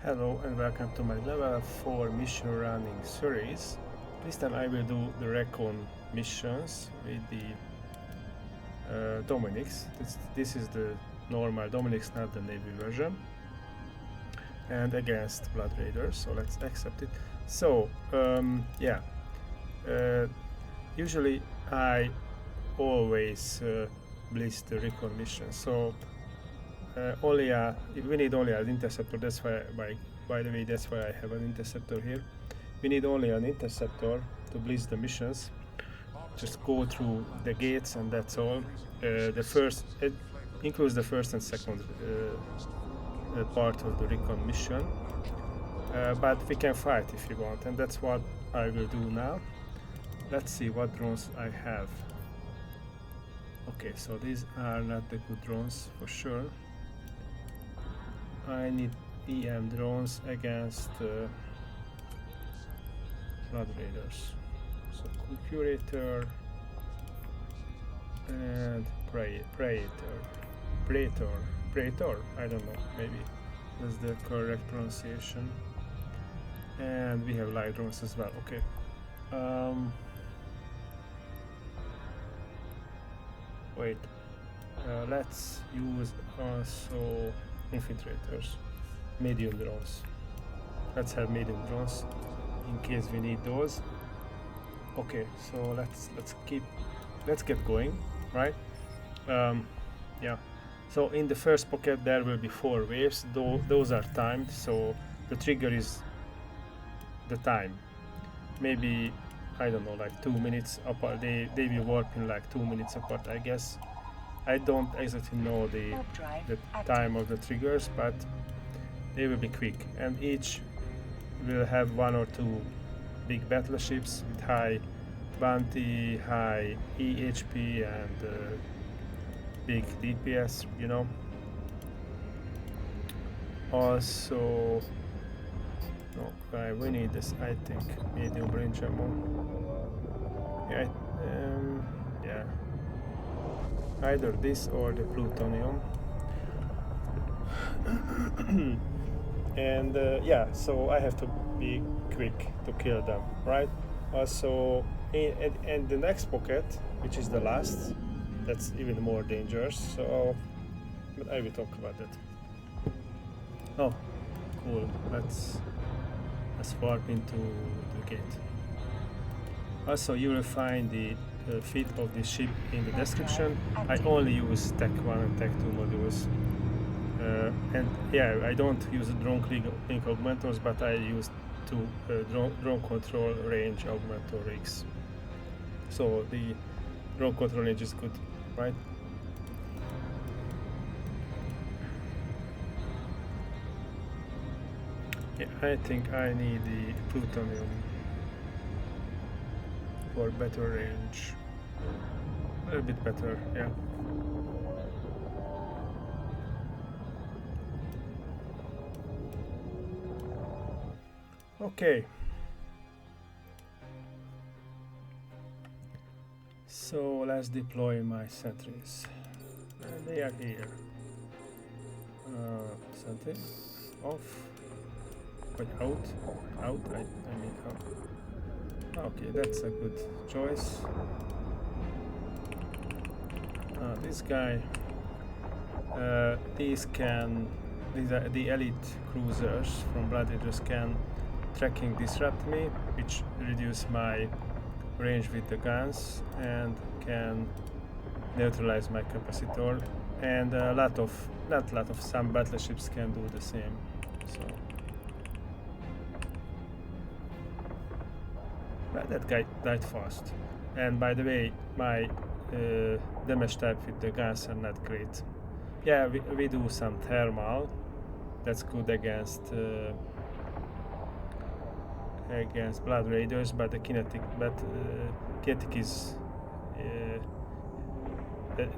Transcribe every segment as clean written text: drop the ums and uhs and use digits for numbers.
Hello and welcome to my level 4 mission running series. This time I will do the Recon missions with the Dominix. This is the normal Dominix, not the Navy version. And against Blood Raiders, so let's accept it. So, usually I always blitz the Recon mission. So we need only an interceptor. That's why, by the way, that's why I have an interceptor here. We need only an interceptor to blitz the missions. Just go through the gates and that's all. It includes the first and second part of the Recon mission. But we can fight if you want, and that's what I will do now. Let's see what drones I have. Okay, so these are not the good drones for sure. I need EM drones against Blood Raiders. So Curator and Praetor. I don't know, maybe that's the correct pronunciation. And we have light drones as well. Okay. Wait. Let's use also infiltrators, medium drones. Let's have medium drones in case we need those. Okay, so let's get going, right? Yeah. So in the first pocket there will be 4 waves. Those are timed, so the trigger is the time. Maybe I don't know, like 2 minutes apart. They will warp in like 2 minutes apart, I guess. I don't exactly know the time of the triggers, but they will be quick, and each will have 1 or 2 big battleships with high bounty, high EHP, and big DPS, you know. Also, we need this, I think, medium range ammo. Yeah, yeah. Either this or the plutonium. And so I have to be quick to kill them, right? Also, in the next pocket, which is the last, that's even more dangerous, so but I will talk about that. Oh, cool. Let's warp into the gate. Also, you will find the feet of the ship in the description. I only use Tech 1 and Tech 2 modules. And yeah, I don't use drone link augmentors, but I use 2 drone control range augmentor rigs. So the drone control range is good, right? Yeah, I think I need the plutonium for better range. A little bit better, yeah. Okay. So let's deploy my sentries. And they are here. Sentry off. But out, I mean out. Okay, that's a good choice. This guy, these are the elite cruisers from Blood Raiders can tracking disrupt me, which reduce my range with the guns and can neutralize my capacitor, and some battleships can do the same. So. But that guy died fast. And by the way, my damage type with the guns are not great. Yeah, we do some thermal. That's good against Blood Raiders, but the kinetic is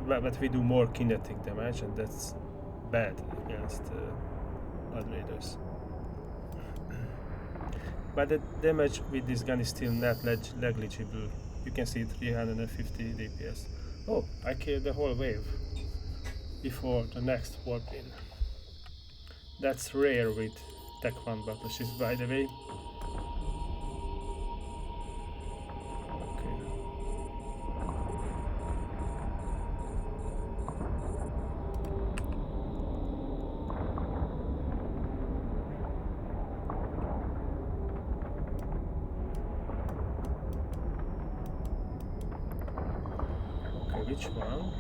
but we do more kinetic damage, and that's bad against Blood Raiders. But the damage with this gun is still not negligible. You can see 350 DPS. Oh, I killed the whole wave before the next warp in. That's rare with Tech 1 battleships, by the way. Which one?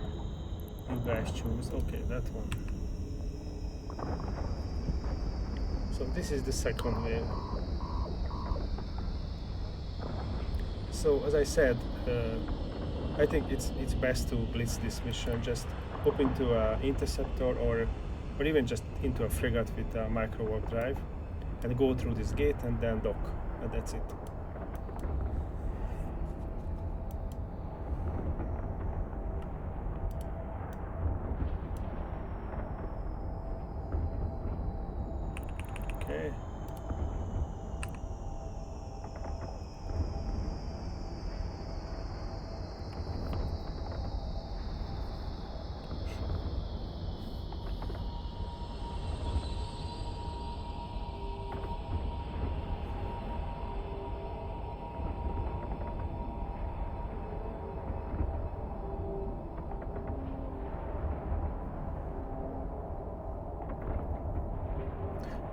You guys choose. Okay, that one. So this is the second wave. So as I said, I think it's best to blitz this mission. Just hop into an interceptor or even just into a frigate with a micro warp drive and go through this gate and then dock, and that's it. Okay.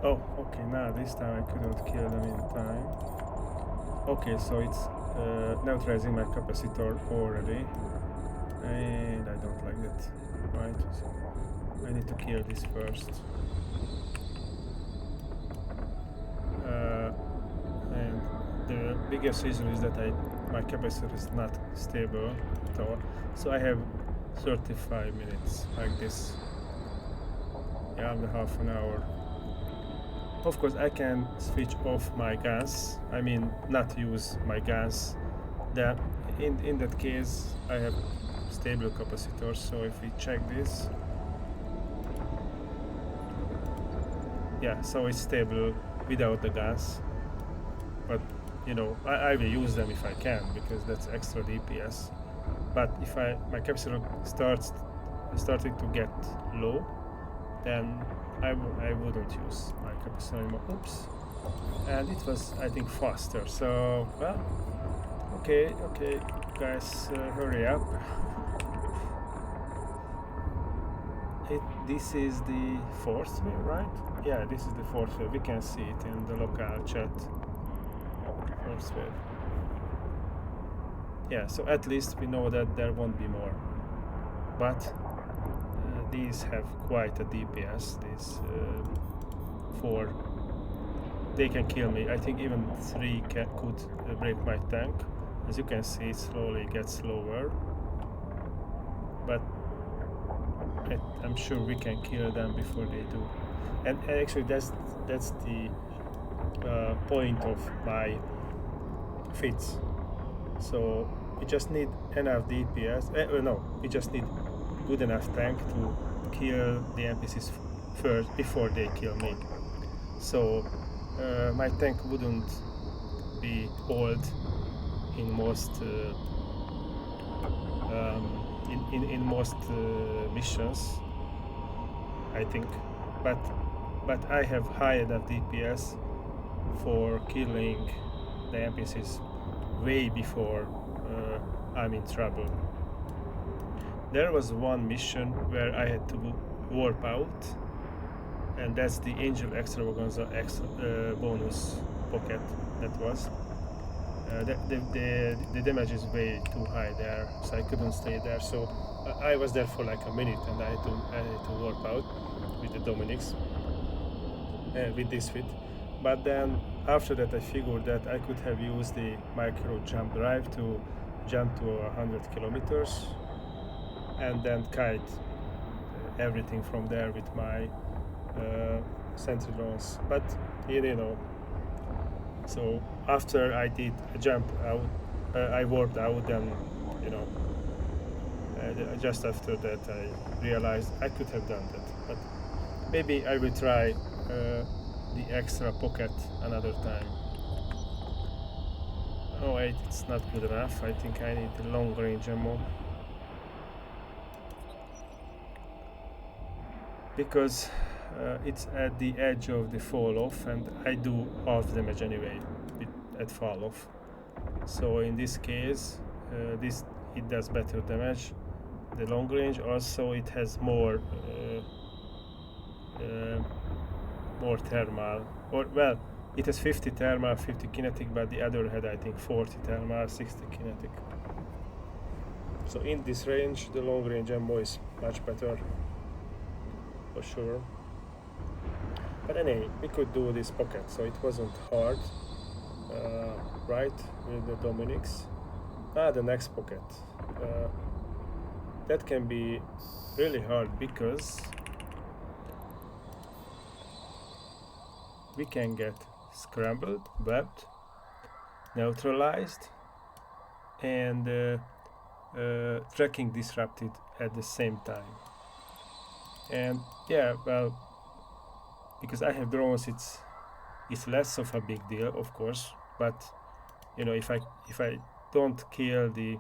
Oh, okay, now this time I couldn't kill them in time. Okay, so it's neutralizing my capacitor already. And I don't like that. Right, so I need to kill this first. And the biggest reason is that my capacitor is not stable at all. So I have 35 minutes like this. Yeah, and half an hour. Of course, I can switch off my guns. I mean, not use my guns. That in that case, I have stable capacitors. So if we check this, yeah, so it's stable without the guns. But you know, I will use them if I can because that's extra DPS. But if my capacitor starting to get low, then I wouldn't use my capacitor anymore. Oops. And it was, I think, faster. So, well, okay, guys, hurry up. This is the fourth wave, right? Yeah, this is the fourth wave. We can see it in the local chat. Fourth wave. Yeah, so at least we know that there won't be more. But these have quite a DPS. These 4, they can kill me. I think even 3 could break my tank. As you can see, it slowly gets slower. But I'm sure we can kill them before they do. And actually, that's the point of my fits. So we just need enough DPS. No, we just need good enough tank to kill the NPCs first before they kill me. So my tank wouldn't be old in most in most missions, I think, but I have high enough DPS for killing the NPCs way before I'm in trouble. There was one mission where I had to warp out, and that's the Angel Extravaganza bonus pocket. That was the damage is way too high there, so I couldn't stay there. So I was there for like a minute, and I had to warp out with the Dominix with this fit. But then after that, I figured that I could have used the micro jump drive to jump to 100 kilometers and then kite everything from there with my sentry drones. But you know, so after I did a jump out, I warped out, and you know, just after that I realized I could have done that. But maybe I will try the extra pocket another time. Oh wait, it's not good enough. I think I need the long range ammo. Because it's at the edge of the fall off, and I do half damage anyway at fall off. So in this case, it does better damage. The long range also, it has more thermal, or well, it has 50 thermal, 50 kinetic, but the other had I think 40 thermal, 60 kinetic. So in this range, the long range ammo is much better, for sure. But anyway, we could do this pocket, so it wasn't hard, right, with the Dominix. The next pocket. That can be really hard because we can get scrambled, webbed, neutralized, and tracking disrupted at the same time. And yeah, well, because I have drones, it's less of a big deal, of course. But you know, if I don't kill the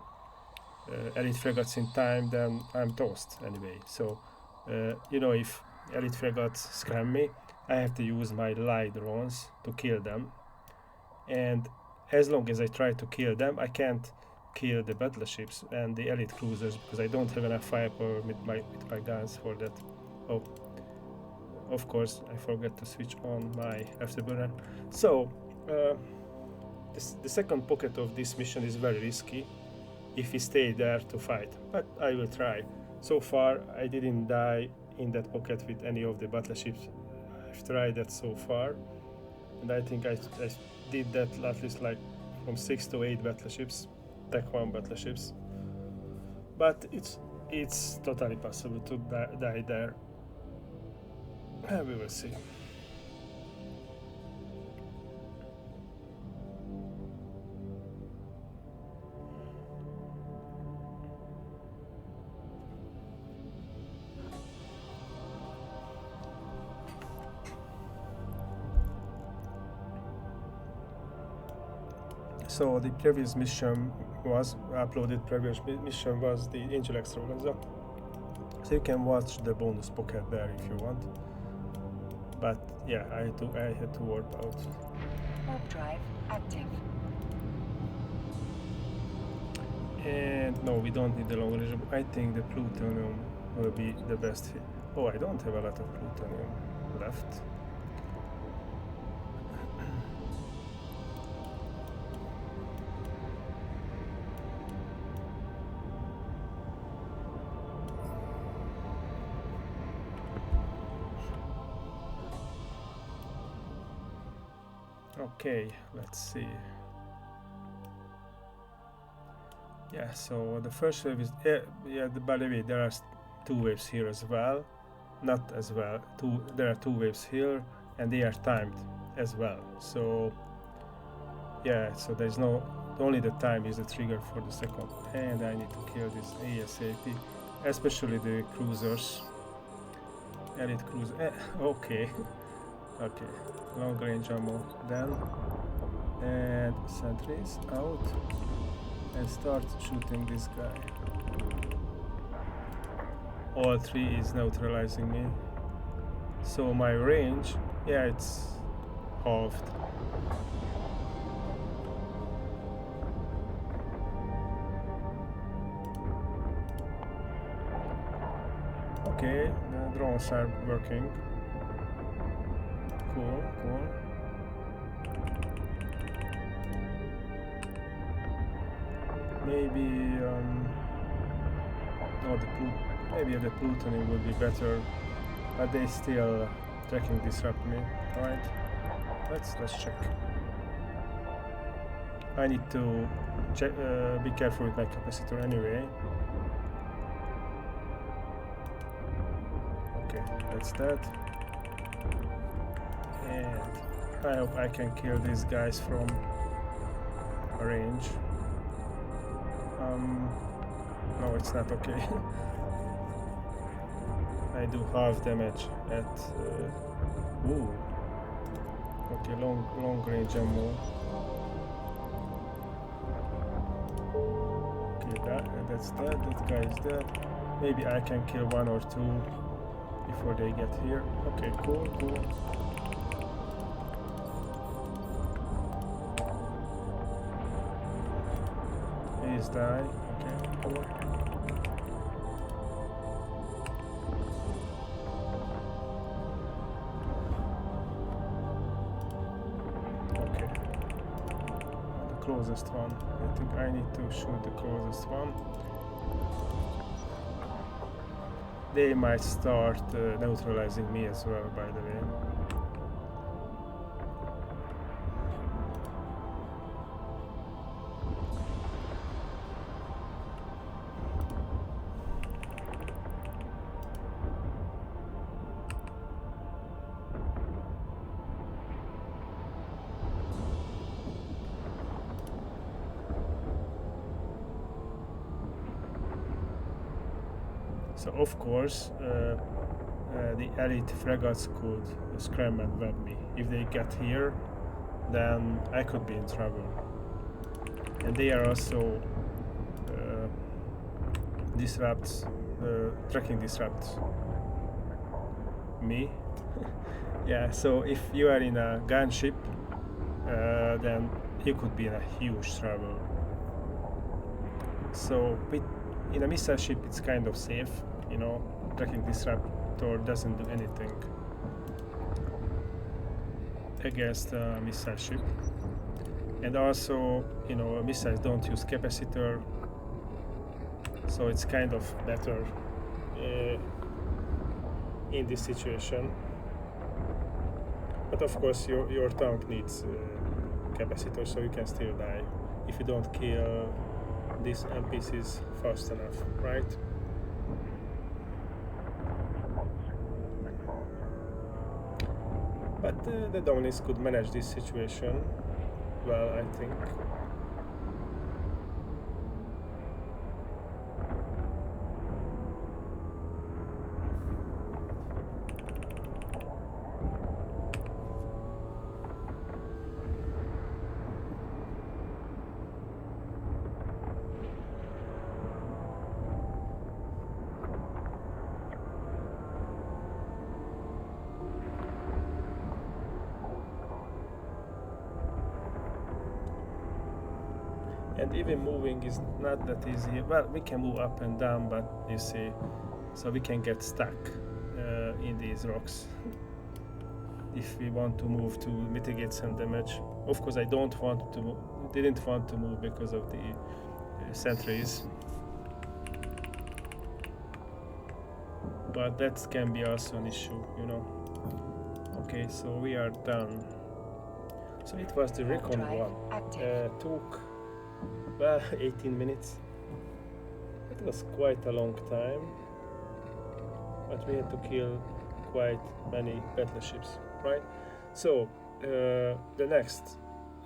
elite frigates in time, then I'm toast anyway. So you know, if elite frigates scram me, I have to use my light drones to kill them. And as long as I try to kill them, I can't kill the battleships and the elite cruisers because I don't have enough firepower with my guns for that. Oh, of course, I forgot to switch on my Afterburner. So the second pocket of this mission is very risky if we stay there to fight, but I will try. So far, I didn't die in that pocket with any of the battleships. I've tried that so far, and I think I did that at least like from 6 to 8 battleships, Tech 1 battleships. But it's totally possible to die there. We will see. So the previous mission was uploaded. Previous mission was the Angel Extravaganza. So you can watch the bonus pocket there if you want. But yeah, I had to warp out. Warp drive active. And no, we don't need the long range. I think the plutonium will be the best fit. Oh, I don't have a lot of plutonium left. Okay, let's see. Yeah, so the first wave is by the way, there are 2 waves here as well. Not as well. There are 2 waves here, and they are timed as well. So yeah, so there's only the time is the trigger for the second. And I need to kill this ASAP, especially the cruisers. Elite cruiser. Okay. Okay, long range ammo then, and sentries out, and start shooting this guy. All 3 is neutralizing me, so my range, yeah, it's halved. Okay, the drones are working. Cool. Maybe maybe the plutonium will be better, but they still tracking disrupt me. Alright, let's check. I need to check, be careful with my capacitor anyway. Okay, that's that. And I hope I can kill these guys from range. No, it's not okay. I do half damage at ooh. Okay, long range ammo. Okay, that's that. That guy is dead. Maybe I can kill 1 or 2 before they get here. Okay, cool, cool. Please die. Okay, cool. Okay. The closest one. I think I need to shoot the closest one. They might start neutralizing me as well, by the way. So of course, the elite frigates could scram and web me. If they get here, then I could be in trouble. And they are also tracking disrupts me. Yeah, so if you are in a gunship, then you could be in a huge trouble. So in a missile ship, it's kind of safe, you know. Tracking disruptor doesn't do anything against a missile ship. And also, you know, missiles don't use capacitor, so it's kind of better in this situation. But of course, your tank needs capacitor, so you can still die if you don't kill these NPCs fast enough, right? But the Dominix could manage this situation well, I think. And even moving is not that easy. Well, we can move up and down, but you see, so we can get stuck in these rocks if we want to move to mitigate some damage. Of course, I didn't want to move because of the sentries, but that can be also an issue, you know. Okay, so we are done. So it was the Recon one. Took well 18 minutes. It was quite a long time, but we had to kill quite many battleships, right? So the next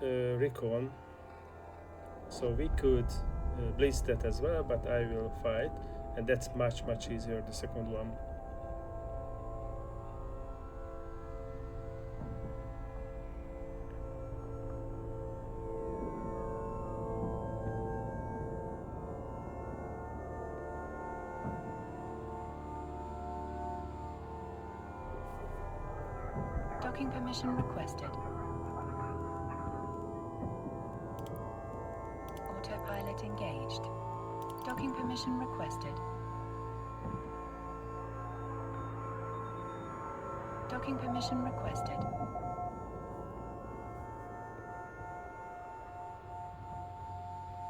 Recon, so we could blitz that as well, but I will fight, and that's much easier, the second one. Docking permission requested. Autopilot engaged. Docking permission requested. Docking permission requested.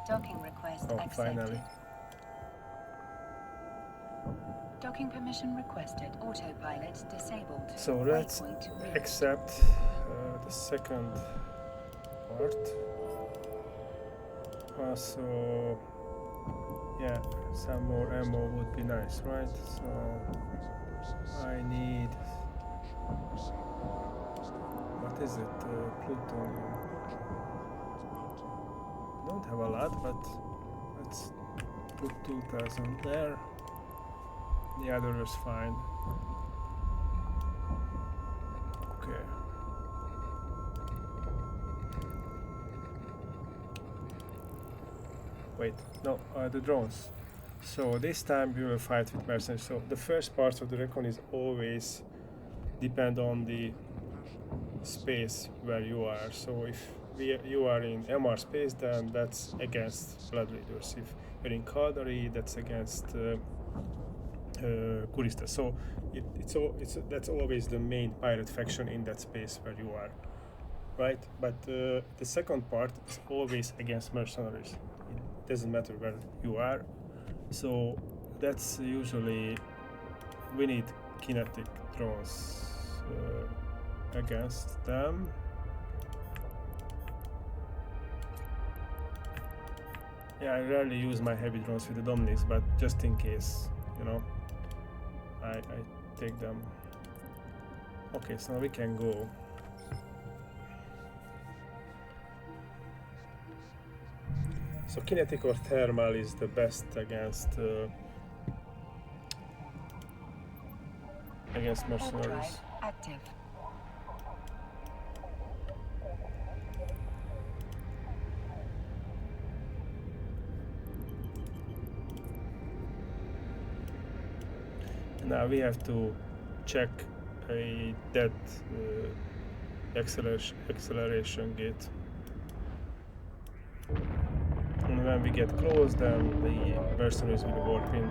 Docking request accepted. Finally. Docking permission requested. Autopilot disabled. So let's accept the second part. Also, yeah, some more ammo would be nice, right? So I need, what is it? Plutonium. Don't have a lot, but let's put 2000 there. The other is fine. Okay. Wait, no, the drones. So this time we will fight with mercenaries. So the first part of the Recon is always depend on the space where you are. So if you are in Amarr space, then that's against Blood Raiders. If you're in Caldari, that's against Kurista. So that's always the main pirate faction in that space where you are, right? But the second part is always against mercenaries. It doesn't matter where you are. So that's usually we need kinetic drones against them. Yeah, I rarely use my heavy drones with the Dominix, but just in case, you know, I take them. Okay, so now we can go. So kinetic or thermal is the best against mercenaries. Active. Now we have to check that acceleration gate. And when we get close, then the mercenaries will warp in.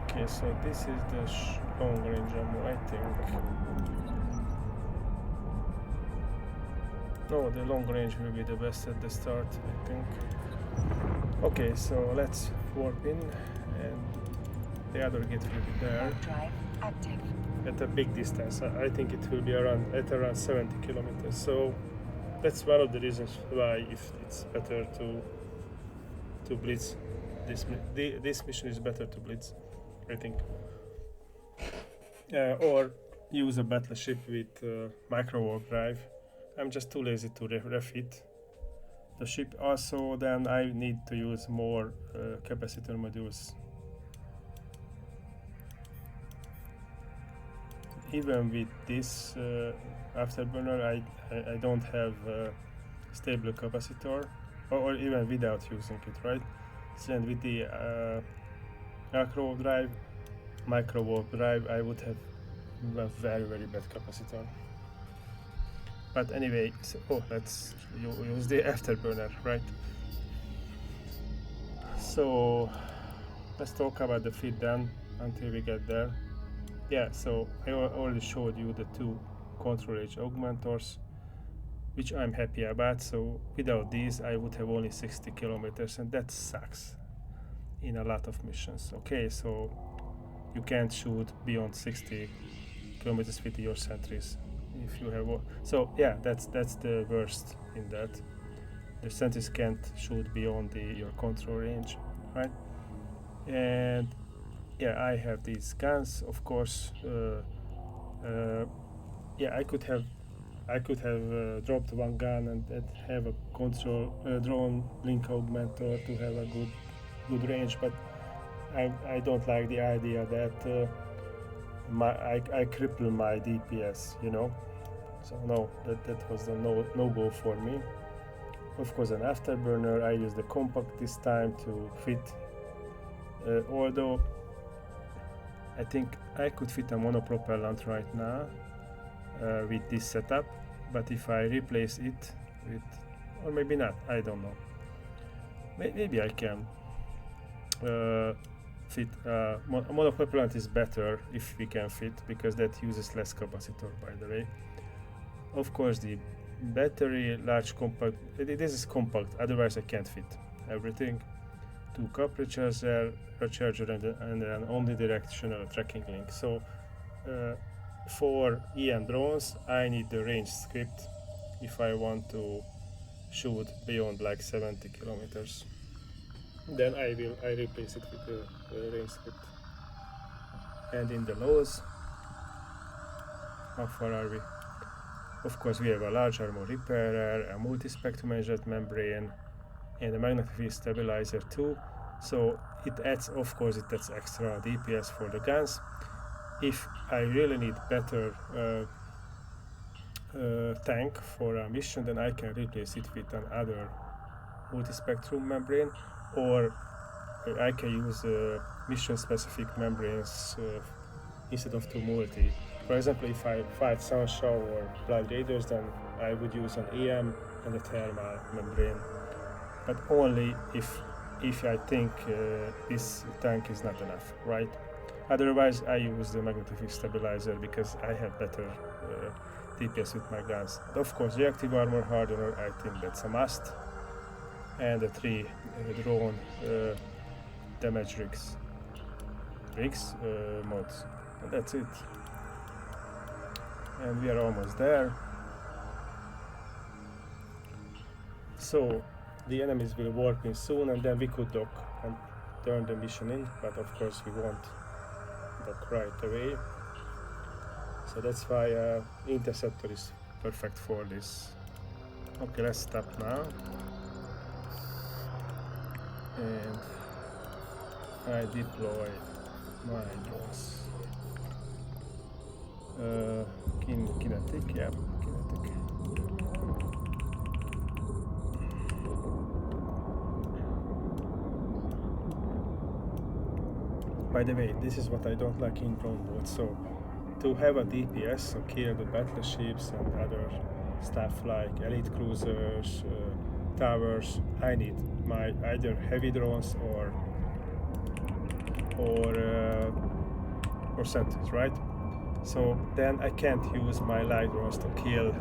Okay, so this is the long range ammo, I think. No, the long range will be the best at the start, I think. Okay, so let's warp in, and the other gate will be there. Drive active. At a big distance. I think it will be around 70 kilometers. So that's one of the reasons why if it's better to blitz. This mission is better to blitz, I think. Or use a battleship with micro warp drive. I'm just too lazy to refit the ship. Also, then I need to use more capacitor modules. Even with this Afterburner, I don't have stable capacitor, or even without using it, right? So, and with the micro warp drive, I would have a very, very bad capacitor. But anyway, so, let's use the Afterburner, right? So let's talk about the fit then until we get there. Yeah, so I already showed you the two control age augmentors, which I'm happy about. So without these, I would have only 60 kilometers, and that sucks in a lot of missions. Okay, so you can't shoot beyond 60 kilometers with your sentries. If you have so yeah, that's the worst in that. The sentries can't shoot beyond your control range, right? And yeah, I have these guns, of course. Yeah, I could have dropped one gun and have a control drone link augmentor to have a good range, but I don't like the idea that I cripple my DPS, you know. So no, that was a no go for me. Of course, an Afterburner. I use the compact this time to fit. Although I think I could fit a monopropellant right now with this setup, but if I replace it with, or maybe not, I don't know. Maybe I can fit. Monopropellant is better if we can fit, because that uses less capacitor, by the way. Of course, the battery, large compact, this is compact, otherwise I can't fit everything. 2 cup recharger, and an omnidirectional tracking link. So for EM drones, I need the range script if I want to shoot beyond like 70 kilometers. Then I replace it with the range script. And in the lows, how far are we? Of course, we have a large armor repairer, a multispectrum jet membrane, and a magnetic field stabilizer too. So it adds, of course, it adds extra DPS for the guns. If I really need better tank for a mission, then I can replace it with another multispectrum membrane, or I can use mission-specific membranes instead of two multi. For example, if I fight Sunshaw or Blood Raiders, then I would use an EM and a thermal membrane, but only if I think this tank is not enough, right? Otherwise, I use the magnetic stabilizer because I have better DPS with my guns. Of course, reactive armor hardener, I think that's a must, and the 3 drone damage rigs mods, and that's it. And we are almost there. So the enemies will warp in soon, and then we could dock and turn the mission in, but of course we won't dock right away. So that's why interceptor is perfect for this. Okay, let's stop now. And I deploy my drones. Kinetic, yeah, kinetic. By the way, this is what I don't like in drone boats. So to have a DPS, so kill the battleships and other stuff like elite cruisers, towers, I need my either heavy drones or sentries, right? So then I can't use my light drones to kill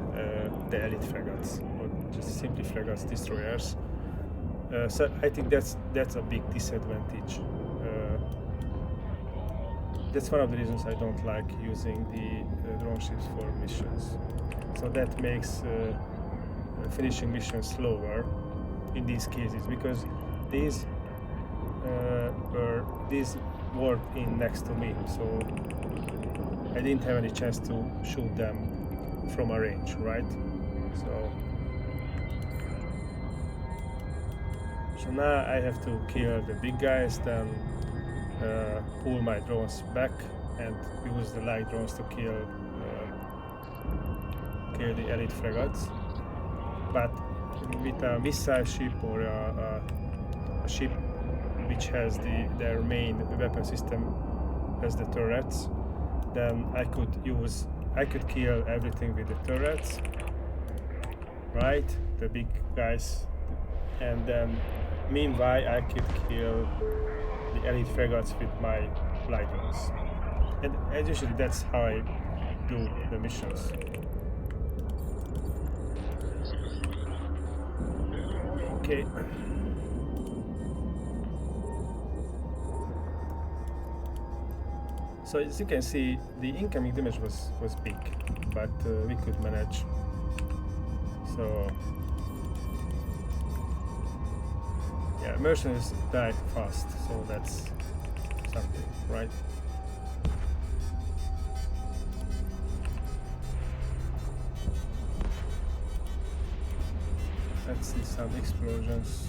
the elite frigates or just simply frigates, destroyers. So I think that's a big disadvantage. That's one of the reasons I don't like using the drone ships for missions. So that makes finishing missions slower in these cases, because these warped in next to me, so I didn't have any chance to shoot them from a range, right? So now I have to kill the big guys, then pull my drones back and use the light drones to kill the elite frigates. But with a missile ship or a ship which has their main weapon system as the turrets, then I could kill everything with the turrets, right? The big guys, and then meanwhile I could kill the elite frigates with my light drones. And usually that's how I do the missions. Okay. So as you can see, the incoming damage was big, but we could manage. So yeah, mercenaries die fast, so that's something, right? Let's see some explosions.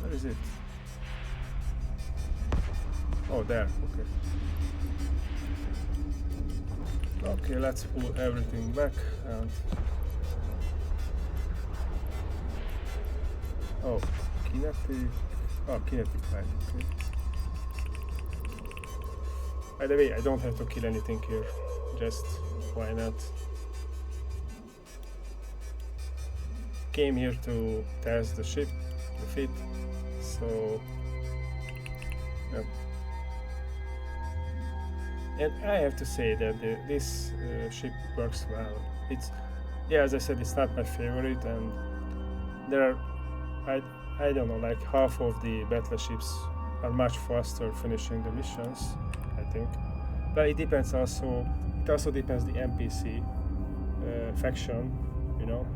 Where is it? Oh, there, okay. Okay, let's pull everything back and... Oh, kinetic... Oh, kinetic light, okay. By the way, I don't have to kill anything here, just why not? Came here to test the ship, the fit, so... Yeah. And I have to say that this ship works well. It's, yeah, as I said, it's not my favorite, and there are, I don't know, like half of the battleships are much faster finishing the missions, I think. But it depends also, it also depends the NPC faction, you know.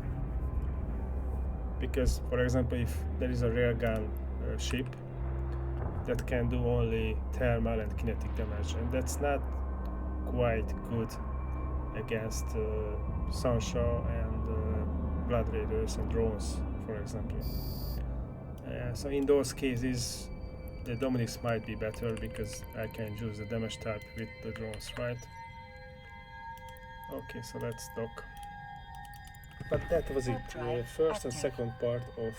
Because, for example, if there is a Railgun ship that can do only thermal and kinetic damage, and that's not quite good against Sunshine and Blood Raiders and drones, for example. So in those cases, the Dominix might be better because I can use the damage type with the drones, right? Okay, so let's dock. But that was it, the first and second part of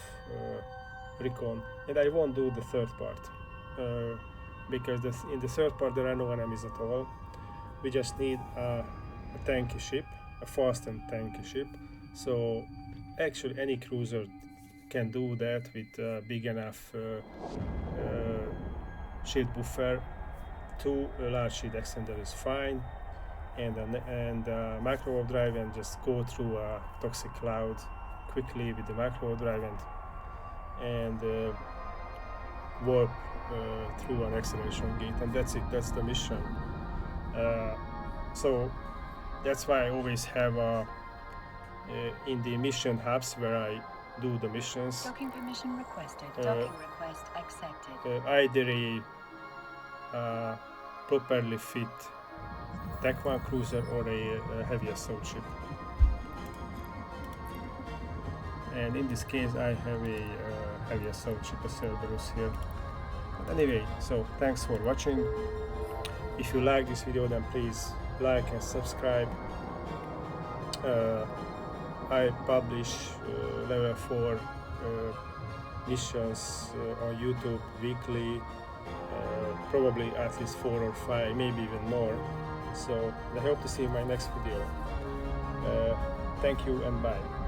Recon, and I won't do the third part because in the third part there are no enemies at all. We just need a tanky ship, a fast and tanky ship. So actually any cruiser can do that with a big enough shield buffer. 2 large shield extender is fine, and micro overdrive, and just go through a toxic cloud quickly with the micro overdrive and warp through an acceleration gate, and that's it. That's the mission. So that's why I always have in the mission hubs where I do the missions. Docking permission requested. Docking request accepted. Either a properly fit Tech 1 cruiser or a heavy assault ship. And in this case I have a heavy assault ship, a Cerberus here. But anyway, so thanks for watching. If you like this video, then please like and subscribe. I publish level 4 missions on YouTube weekly, probably at least 4 or 5, maybe even more. So I hope to see you in my next video. Thank you and bye.